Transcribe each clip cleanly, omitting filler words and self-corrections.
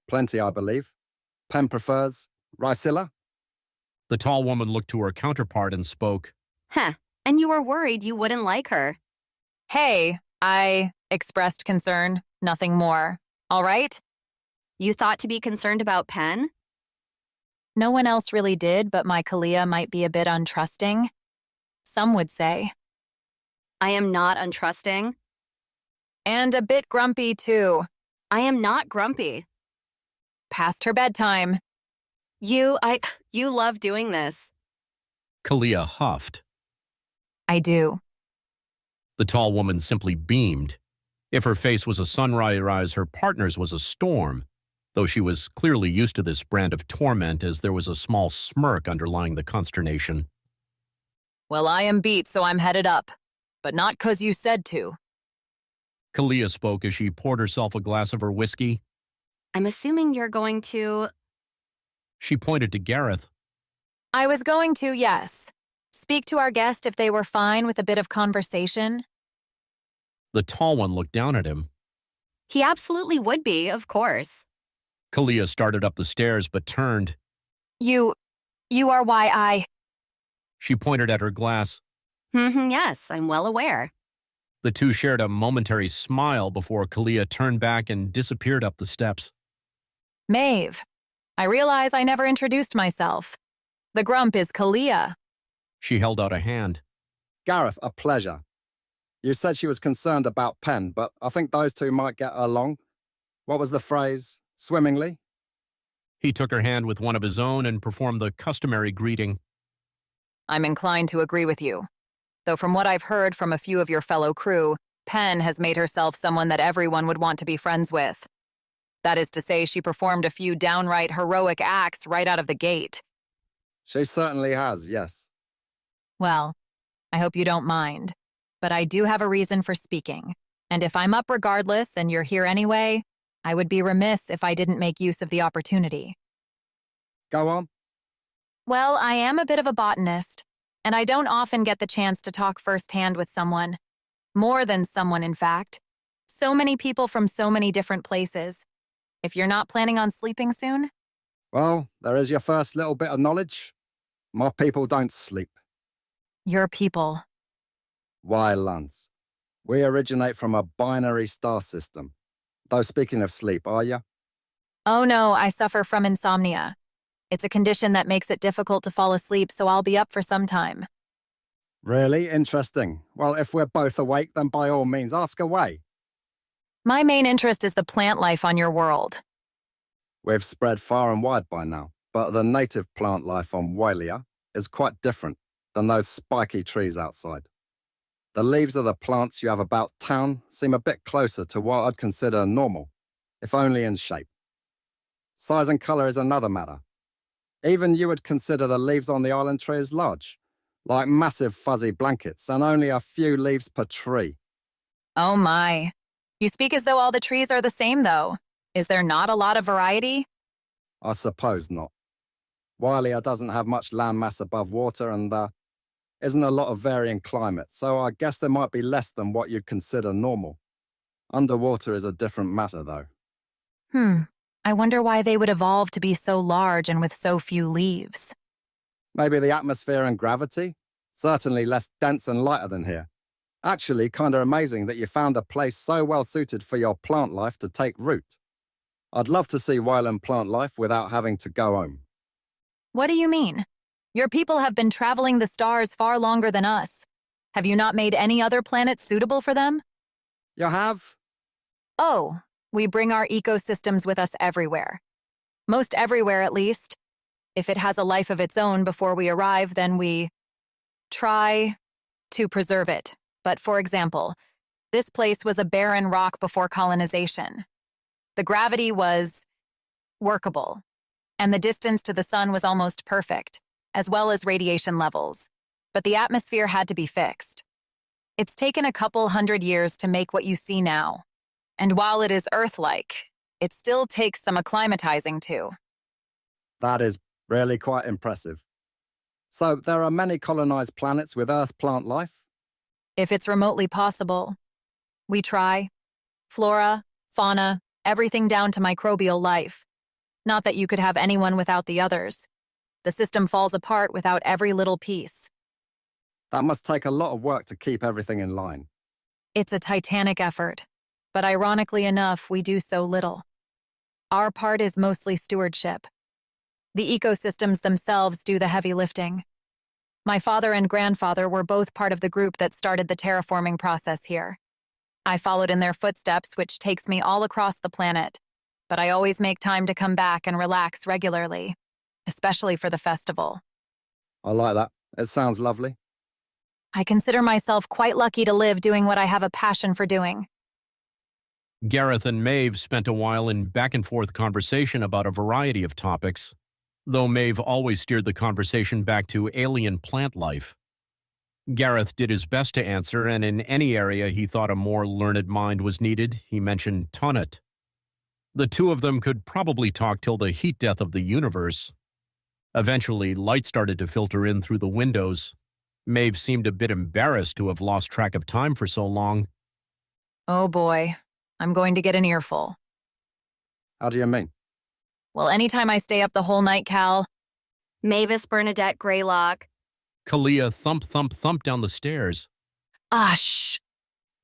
Plenty, I believe. Pen prefers Ricilla? The tall woman looked to her counterpart and spoke. Heh, and you were worried you wouldn't like her. Hey, I expressed concern, nothing more. All right? You thought to be concerned about Pen? No one else really did, but my Kalia might be a bit untrusting. Some would say. I am not untrusting. And a bit grumpy, too. I am not grumpy. Past her bedtime. You love doing this. Kalia huffed. I do. The tall woman simply beamed. If her face was a sunrise, her partner's was a storm, though she was clearly used to this brand of torment as there was a small smirk underlying the consternation. Well, I am beat, so I'm headed up. But not 'cause you said to. Kalia spoke as she poured herself a glass of her whiskey. I'm assuming you're going to... She pointed to Gareth. I was going to, yes. Speak to our guest if they were fine with a bit of conversation. The tall one looked down at him. He absolutely would be, of course. Kalia started up the stairs but turned. You are why I... She pointed at her glass. Yes, I'm well aware. The two shared a momentary smile before Kalia turned back and disappeared up the steps. Maeve, I realize I never introduced myself. The grump is Kalia. She held out a hand. Gareth, a pleasure. You said she was concerned about Pen, but I think those two might get along. What was the phrase? Swimmingly? He took her hand with one of his own and performed the customary greeting. I'm inclined to agree with you. Though from what I've heard from a few of your fellow crew, Pen has made herself someone that everyone would want to be friends with. That is to say, she performed a few downright heroic acts right out of the gate. She certainly has, yes. Well, I hope you don't mind, but I do have a reason for speaking. And if I'm up regardless and you're here anyway, I would be remiss if I didn't make use of the opportunity. Go on. Well, I am a bit of a botanist, and I don't often get the chance to talk firsthand with someone. More than someone, in fact. So many people from so many different places. If you're not planning on sleeping soon? Well, there is your first little bit of knowledge. My people don't sleep. Your people. Why, Lance? We originate from a binary star system. Though speaking of sleep, are you? Oh no, I suffer from insomnia. It's a condition that makes it difficult to fall asleep, so I'll be up for some time. Really? Interesting. Well, if we're both awake, then by all means, ask away. My main interest is the plant life on your world. We've spread far and wide by now, but the native plant life on Walia is quite different than those spiky trees outside. The leaves of the plants you have about town seem a bit closer to what I'd consider normal, if only in shape. Size and color is another matter. Even you would consider the leaves on the island tree as large, like massive fuzzy blankets and only a few leaves per tree. Oh my. You speak as though all the trees are the same, though. Is there not a lot of variety? I suppose not. Walia doesn't have much land mass above water and isn't a lot of varying climate, so I guess there might be less than what you'd consider normal. Underwater is a different matter, though. I wonder why they would evolve to be so large and with so few leaves. Maybe the atmosphere and gravity? Certainly less dense and lighter than here. Actually, kind of amazing that you found a place so well suited for your plant life to take root. I'd love to see Wyland plant life without having to go home. What do you mean? Your people have been traveling the stars far longer than us. Have you not made any other planet suitable for them? You have? Oh, we bring our ecosystems with us everywhere. Most everywhere, at least. If it has a life of its own before we arrive, then we try to preserve it. But for example, this place was a barren rock before colonization. The gravity was workable, and the distance to the sun was almost perfect, as well as radiation levels. But the atmosphere had to be fixed. It's taken a couple hundred years to make what you see now. And while it is Earth-like, it still takes some acclimatizing too. That is really quite impressive. So there are many colonized planets with Earth plant life? If it's remotely possible. We try. Flora, fauna, everything down to microbial life. Not that you could have anyone without the others. The system falls apart without every little piece. That must take a lot of work to keep everything in line. It's a titanic effort, but ironically enough, we do so little. Our part is mostly stewardship. The ecosystems themselves do the heavy lifting. My father and grandfather were both part of the group that started the terraforming process here. I followed in their footsteps, which takes me all across the planet, but I always make time to come back and relax regularly, especially for the festival. I like that. It sounds lovely. I consider myself quite lucky to live doing what I have a passion for doing. Gareth and Maeve spent a while in back-and-forth conversation about a variety of topics, though Maeve always steered the conversation back to alien plant life. Gareth did his best to answer, and in any area he thought a more learned mind was needed, he mentioned Tonnet. The two of them could probably talk till the heat death of the universe. Eventually, light started to filter in through the windows. Maeve seemed a bit embarrassed to have lost track of time for so long. Oh boy, I'm going to get an earful. How do you mean? Well, anytime I stay up the whole night, Cal. Mavis Bernadette Greylock. Kalia thump, thump, thump down the stairs. Ah, shh.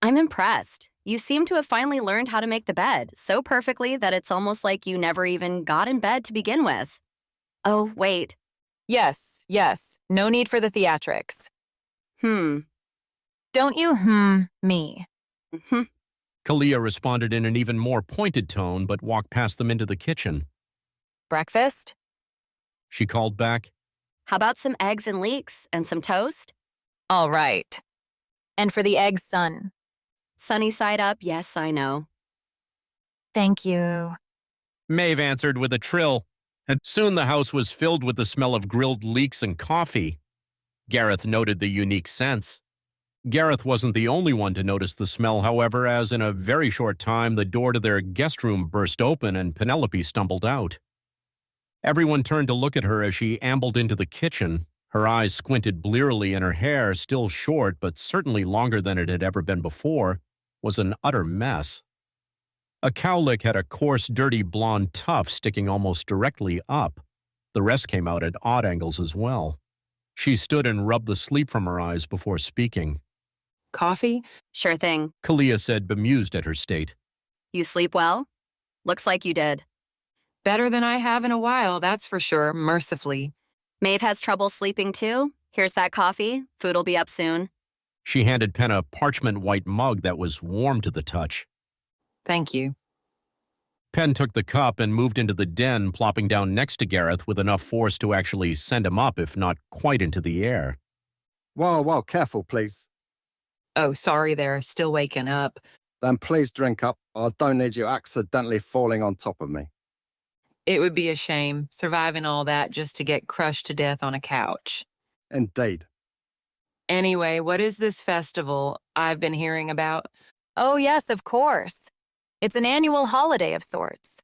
I'm impressed. You seem to have finally learned how to make the bed so perfectly that it's almost like you never even got in bed to begin with. Oh, wait. Yes. No need for the theatrics. Don't you me. Kalia responded in an even more pointed tone, but walked past them into the kitchen. Breakfast? She called back. How about some eggs and leeks and some toast? All right. And for the eggs, son. Sunny side up, yes, I know. Thank you. Maeve answered with a trill, and soon the house was filled with the smell of grilled leeks and coffee. Gareth noted the unique scents. Gareth wasn't the only one to notice the smell, however, as in a very short time the door to their guest room burst open and Penelope stumbled out. Everyone turned to look at her as she ambled into the kitchen. Her eyes squinted blearily and her hair, still short but certainly longer than it had ever been before, was an utter mess. A cowlick had a coarse, dirty blonde tuft sticking almost directly up. The rest came out at odd angles as well. She stood and rubbed the sleep from her eyes before speaking. Coffee? Sure thing. Kalia said, bemused at her state. You sleep well? Looks like you did. Better than I have in a while, that's for sure, mercifully. Maeve has trouble sleeping too. Here's that coffee. Food'll be up soon. She handed Pen a parchment white mug that was warm to the touch. Thank you. Pen took the cup and moved into the den, plopping down next to Gareth with enough force to actually send him up, if not quite into the air. Whoa, careful, please. Oh, sorry there, still waking up. Then please drink up. I don't need you accidentally falling on top of me. It would be a shame, surviving all that just to get crushed to death on a couch. Indeed. Anyway, what is this festival I've been hearing about? Oh, yes, of course. It's an annual holiday of sorts.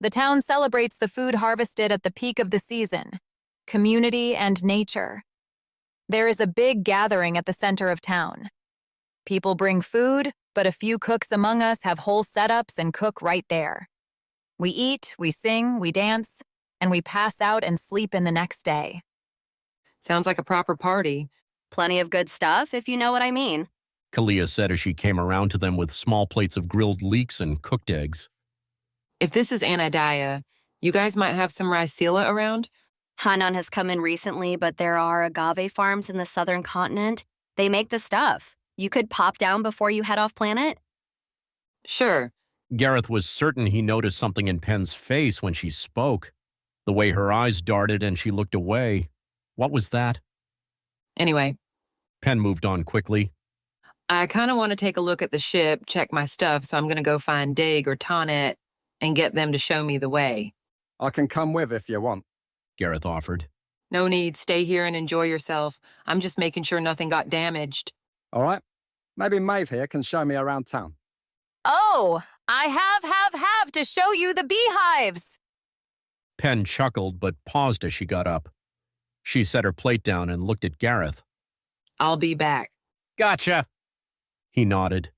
The town celebrates the food harvested at the peak of the season, community and nature. There is a big gathering at the center of town. People bring food, but a few cooks among us have whole setups and cook right there. We eat, we sing, we dance, and we pass out and sleep in the next day. Sounds like a proper party. Plenty of good stuff, if you know what I mean. Kalia said as she came around to them with small plates of grilled leeks and cooked eggs. If this is Anadia, you guys might have some ricella around? Hanan has come in recently, but there are agave farms in the southern continent. They make the stuff. You could pop down before you head off planet? Sure. Gareth was certain he noticed something in Pen's face when she spoke. The way her eyes darted and she looked away. What was that? Anyway. Pen moved on quickly. I kind of want to take a look at the ship, check my stuff, so I'm going to go find Dig or Tonnet and get them to show me the way. I can come with if you want. Gareth offered. No need, stay here and enjoy yourself. I'm just making sure nothing got damaged. All right. Maybe Maeve here can show me around town. Oh, I have to show you the beehives. Pen chuckled but paused as she got up. She set her plate down and looked at Gareth. I'll be back. Gotcha. He nodded.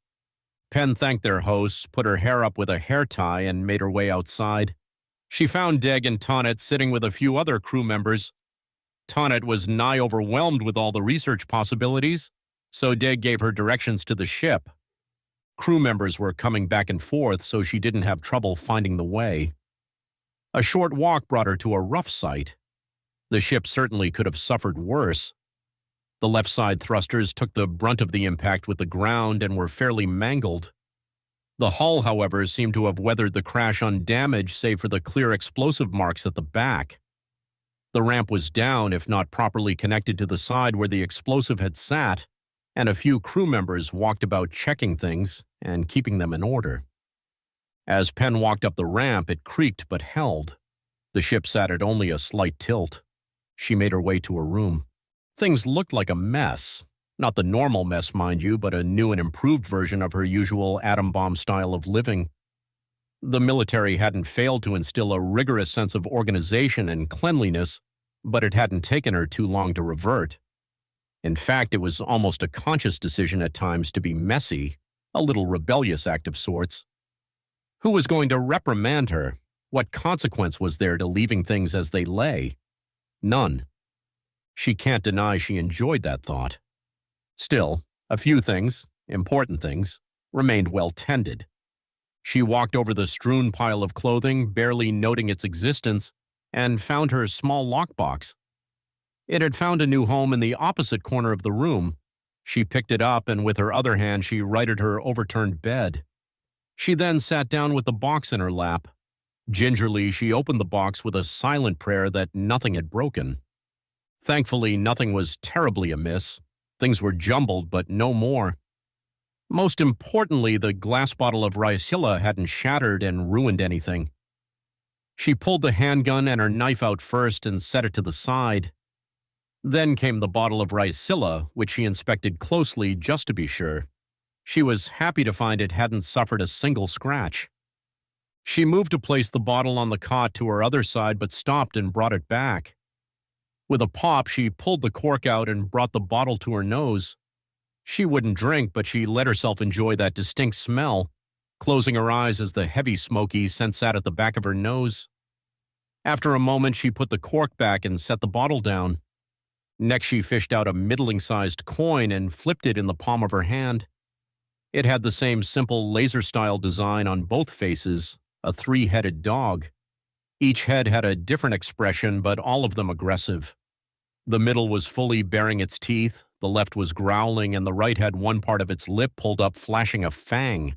Pen thanked their hosts, put her hair up with a hair tie, and made her way outside. She found Deg and Tonnet sitting with a few other crew members. Tonnet was nigh overwhelmed with all the research possibilities, so Deg gave her directions to the ship. Crew members were coming back and forth, so she didn't have trouble finding the way. A short walk brought her to a rough site. The ship certainly could have suffered worse. The left side thrusters took the brunt of the impact with the ground and were fairly mangled. The hull, however, seemed to have weathered the crash undamaged save for the clear explosive marks at the back. The ramp was down, if not properly connected to the side where the explosive had sat, and a few crew members walked about checking things and keeping them in order. As Penn walked up the ramp, it creaked but held. The ship sat at only a slight tilt. She made her way to her room. Things looked like a mess. Not the normal mess, mind you, but a new and improved version of her usual atom bomb style of living. The military hadn't failed to instill a rigorous sense of organization and cleanliness, but it hadn't taken her too long to revert. In fact, it was almost a conscious decision at times to be messy, a little rebellious act of sorts. Who was going to reprimand her? What consequence was there to leaving things as they lay? None. She can't deny she enjoyed that thought. Still, a few things, important things, remained well tended. She walked over the strewn pile of clothing, barely noting its existence, and found her small lockbox. It had found a new home in the opposite corner of the room. She picked it up, and with her other hand she righted her overturned bed. She then sat down with the box in her lap. Gingerly, she opened the box with a silent prayer that nothing had broken. Thankfully, nothing was terribly amiss. Things were jumbled, but no more. Most importantly, the glass bottle of Ricilla hadn't shattered and ruined anything. She pulled the handgun and her knife out first and set it to the side. Then came the bottle of Ricilla, which she inspected closely just to be sure. She was happy to find it hadn't suffered a single scratch. She moved to place the bottle on the cot to her other side, but stopped and brought it back. With a pop, she pulled the cork out and brought the bottle to her nose. She wouldn't drink, but she let herself enjoy that distinct smell, closing her eyes as the heavy smoky scent sat at the back of her nose. After a moment, she put the cork back and set the bottle down. Next, she fished out a middling-sized coin and flipped it in the palm of her hand. It had the same simple laser-style design on both faces, a three-headed dog. Each head had a different expression, but all of them aggressive. The middle was fully baring its teeth, the left was growling, and the right had one part of its lip pulled up, flashing a fang.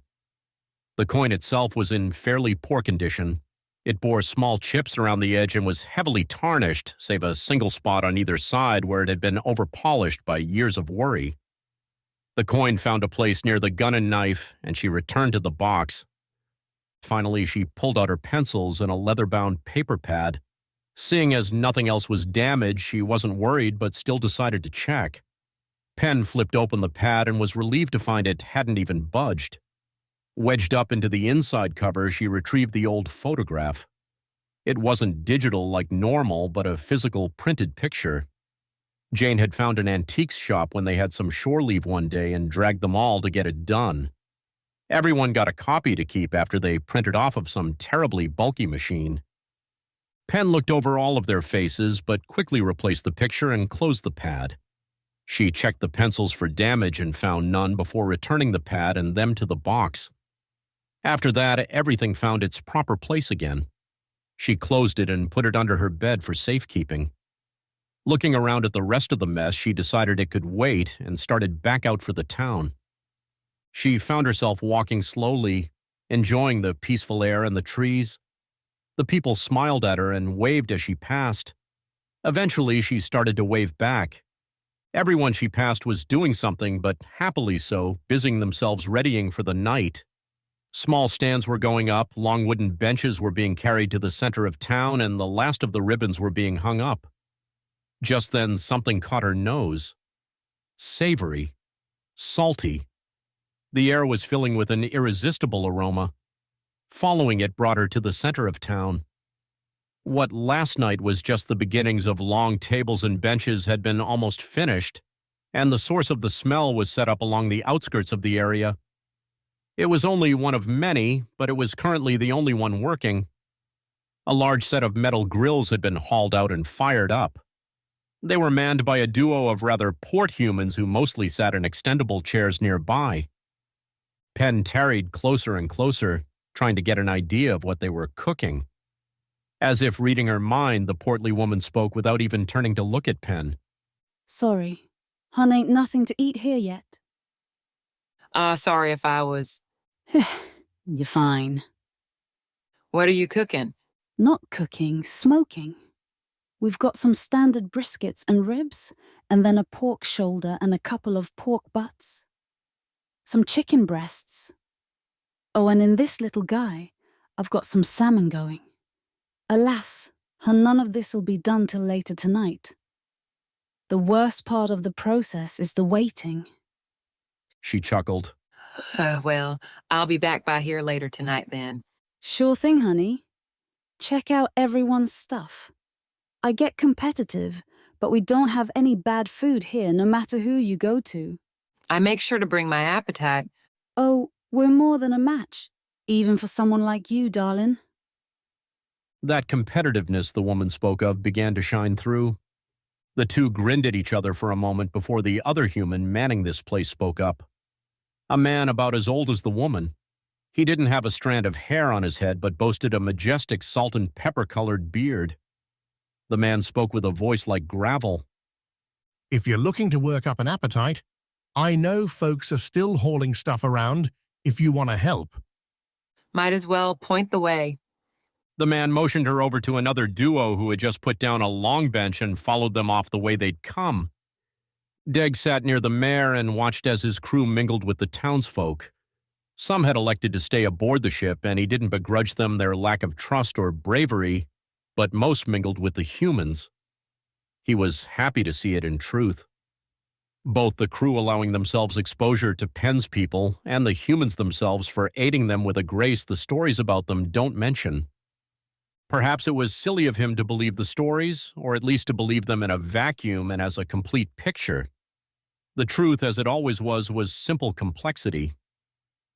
The coin itself was in fairly poor condition. It bore small chips around the edge and was heavily tarnished, save a single spot on either side where it had been overpolished by years of worry. The coin found a place near the gun and knife, and she returned to the box. Finally, she pulled out her pencils and a leather-bound paper pad. Seeing as nothing else was damaged, she wasn't worried but still decided to check. Pen flipped open the pad and was relieved to find it hadn't even budged. Wedged up into the inside cover, she retrieved the old photograph. It wasn't digital like normal, but a physical printed picture. Jane had found an antiques shop when they had some shore leave one day and dragged them all to get it done. Everyone got a copy to keep after they printed off of some terribly bulky machine. Pen looked over all of their faces, but quickly replaced the picture and closed the pad. She checked the pencils for damage and found none before returning the pad and them to the box. After that, everything found its proper place again. She closed it and put it under her bed for safekeeping. Looking around at the rest of the mess, she decided it could wait and started back out for the town. She found herself walking slowly, enjoying the peaceful air and the trees. The people smiled at her and waved as she passed. Eventually, she started to wave back. Everyone she passed was doing something, but happily so, busying themselves readying for the night. Small stands were going up, long wooden benches were being carried to the center of town, and the last of the ribbons were being hung up. Just then, something caught her nose. Savory. Salty. The air was filling with an irresistible aroma. Following it brought her to the center of town. What last night was just the beginnings of long tables and benches had been almost finished, and the source of the smell was set up along the outskirts of the area. It was only one of many, but it was currently the only one working. A large set of metal grills had been hauled out and fired up. They were manned by a duo of rather port humans who mostly sat in extendable chairs nearby. Penn tarried closer and closer, trying to get an idea of what they were cooking. As if reading her mind, the portly woman spoke without even turning to look at Penn. Sorry, hun ain't nothing to eat here yet. Sorry if I was. You're fine. What are you cooking? Not cooking, smoking. We've got some standard briskets and ribs, and then a pork shoulder and a couple of pork butts. Some chicken breasts. Oh, and in this little guy, I've got some salmon going. Alas, none of this'll be done till later tonight. The worst part of the process is the waiting. She chuckled. Well, I'll be back by here later tonight then. Sure thing, honey. Check out everyone's stuff. I get competitive, but we don't have any bad food here, no matter who you go to. I make sure to bring my appetite. Oh, we're more than a match, even for someone like you, darling. That competitiveness the woman spoke of began to shine through. The two grinned at each other for a moment before the other human manning this place spoke up. A man about as old as the woman. He didn't have a strand of hair on his head, but boasted a majestic salt and pepper-colored beard. The man spoke with a voice like gravel. If you're looking to work up an appetite, I know folks are still hauling stuff around if you want to help. Might as well point the way. The man motioned her over to another duo who had just put down a long bench and followed them off the way they'd come. Degg sat near the mayor and watched as his crew mingled with the townsfolk. Some had elected to stay aboard the ship, and he didn't begrudge them their lack of trust or bravery, but most mingled with the humans. He was happy to see it in truth. Both the crew allowing themselves exposure to Penn's people and the humans themselves for aiding them with a grace the stories about them don't mention. Perhaps it was silly of him to believe the stories, or at least to believe them in a vacuum and as a complete picture. The truth, as it always was simple complexity.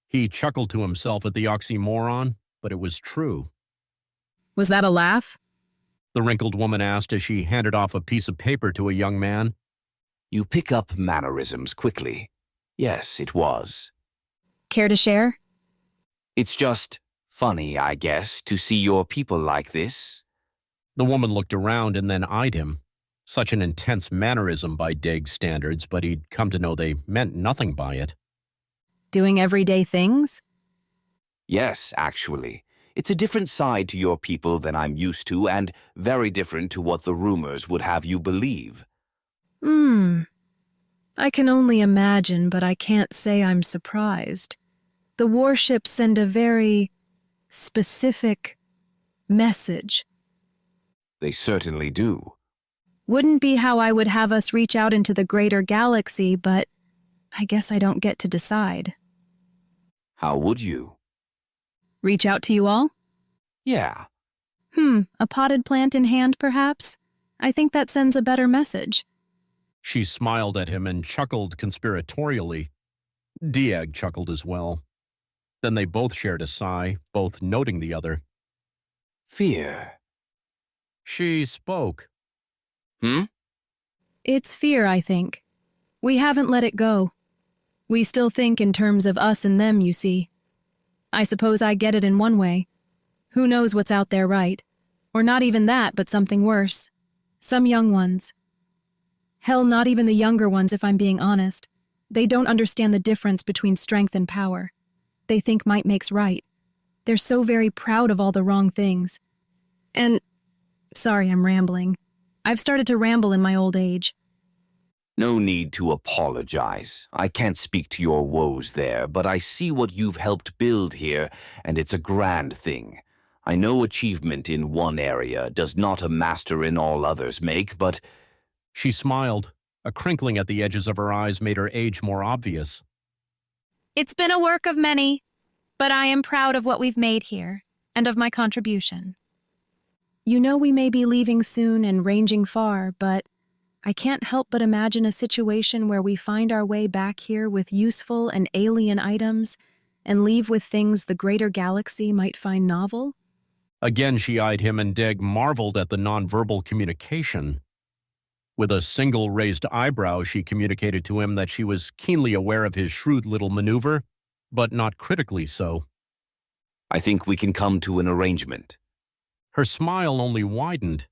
He chuckled to himself at the oxymoron, but it was true. Was that a laugh? The wrinkled woman asked as she handed off a piece of paper to a young man. You pick up mannerisms quickly. Yes, it was. Care to share? It's just funny, I guess, to see your people like this. The woman looked around and then eyed him. Such an intense mannerism by Degg's standards, but he'd come to know they meant nothing by it. Doing everyday things? Yes, actually. It's a different side to your people than I'm used to, and very different to what the rumors would have you believe. I can only imagine, but I can't say I'm surprised. The warships send a very specific message. They certainly do. Wouldn't be how I would have us reach out into the greater galaxy, but I guess I don't get to decide. How would you? Reach out to you all? Yeah. A potted plant in hand, perhaps? I think that sends a better message. She smiled at him and chuckled conspiratorially. Diag chuckled as well. Then they both shared a sigh, both noting the other. Fear. She spoke. It's fear, I think. We haven't let it go. We still think in terms of us and them, you see. I suppose I get it in one way. Who knows what's out there, right? Or not even that, but something worse. Some young ones. Hell, not even the younger ones, if I'm being honest. They don't understand the difference between strength and power. They think might makes right. They're so very proud of all the wrong things. And, sorry, I'm rambling. I've started to ramble in my old age. No need to apologize. I can't speak to your woes there, but I see what you've helped build here, and it's a grand thing. I know achievement in one area does not a master in all others make, but... She smiled. A crinkling at the edges of her eyes made her age more obvious. It's been a work of many, but I am proud of what we've made here, and of my contribution. You know we may be leaving soon and ranging far, but I can't help but imagine a situation where we find our way back here with useful and alien items and leave with things the greater galaxy might find novel. Again, she eyed him, and Deg marveled at the nonverbal communication. With a single raised eyebrow, she communicated to him that she was keenly aware of his shrewd little maneuver, but not critically so. I think we can come to an arrangement. Her smile only widened.